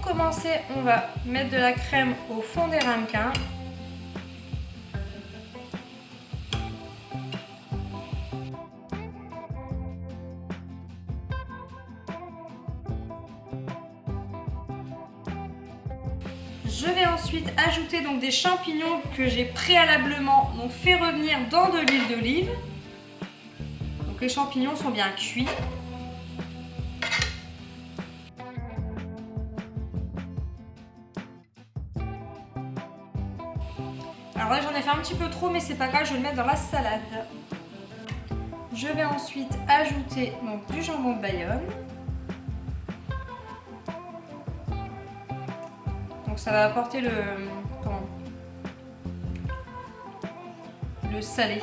commencer, on va mettre de la crème au fond des ramequins. Je vais ensuite ajouter donc des champignons que j'ai préalablement fait revenir dans de l'huile d'olive. Donc les champignons sont bien cuits. Alors là j'en ai fait un petit peu trop mais c'est pas grave, je vais le mettre dans la salade. Je vais ensuite ajouter donc du jambon de Bayonne. Donc ça va apporter le salé.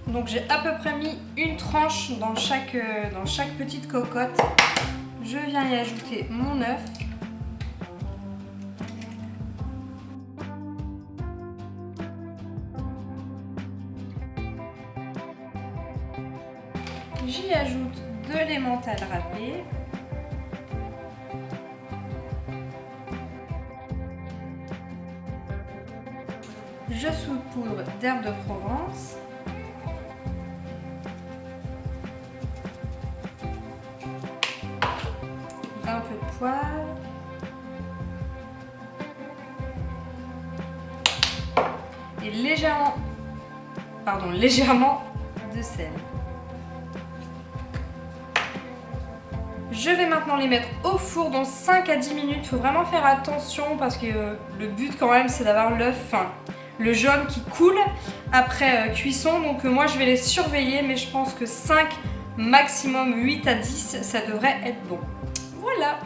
Donc j'ai à peu près mis une tranche dans chaque petite cocotte. Je viens y ajouter mon œuf. J'y ajoute de l'emmental râpé. Je saupoudre d'herbes de Provence. Un peu de poivre. Et légèrement de sel. Je vais maintenant les mettre au four dans 5 à 10 minutes. Il faut vraiment faire attention parce que le but quand même c'est d'avoir l'œuf, le jaune qui coule après cuisson. Donc moi je vais les surveiller mais je pense que 5, maximum 8 à 10 ça devrait être bon. Voilà.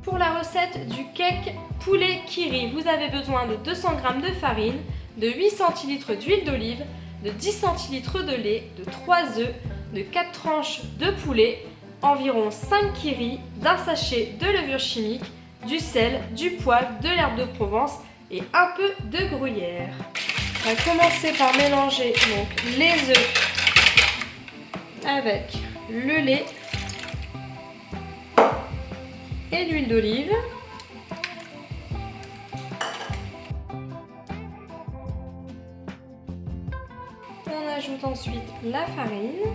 Pour la recette du cake poulet kiri, vous avez besoin de 200 g de farine, de 8 cl d'huile d'olive, de 10 cl de lait, de 3 œufs, de 4 tranches de poulet, environ 5 kiris, d'un sachet de levure chimique, du sel, du poivre, de l'herbe de Provence et un peu de gruyère. On va commencer par mélanger donc les œufs avec le lait et l'huile d'olive. On ajoute ensuite la farine.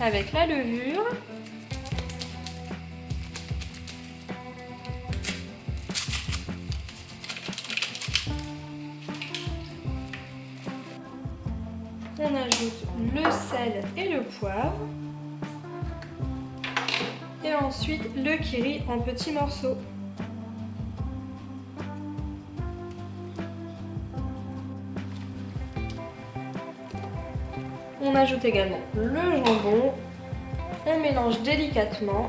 Avec la levure. On ajoute le sel et le poivre. Et ensuite le kiri en petits morceaux. On ajoute également le jambon. On mélange délicatement.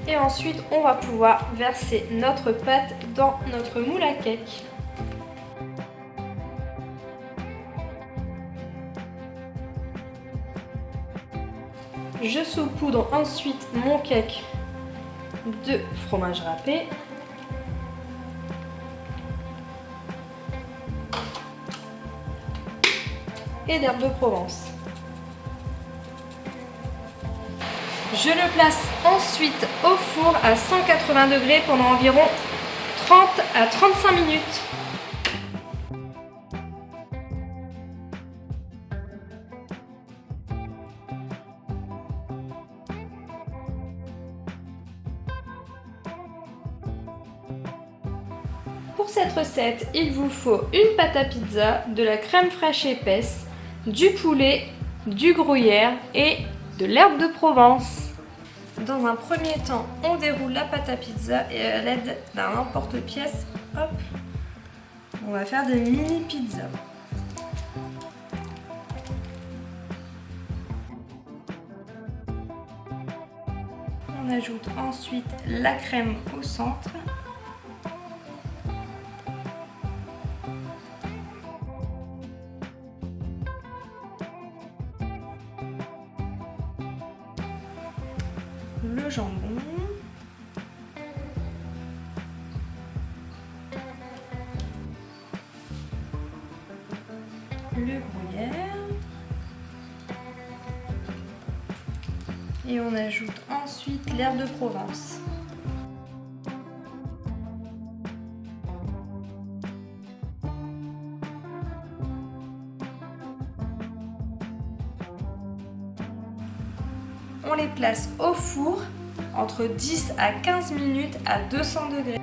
Et ensuite on va pouvoir verser notre pâte dans notre moule à cake. Je saupoudre ensuite mon cake de fromage râpé. Et d'herbe de Provence. Je le place ensuite au four à 180 degrés pendant environ 30 à 35 minutes. Pour cette recette, il vous faut une pâte à pizza, de la crème fraîche épaisse, du poulet, du gruyère et de l'herbe de Provence. Dans un premier temps, on déroule la pâte à pizza et à l'aide d'un emporte-pièce, hop, on va faire des mini pizzas. On ajoute ensuite la crème au centre. Le jambon. Le gruyère. Et on ajoute ensuite l'herbe de Provence. On les place au four entre 10 à 15 minutes à 200 degrés.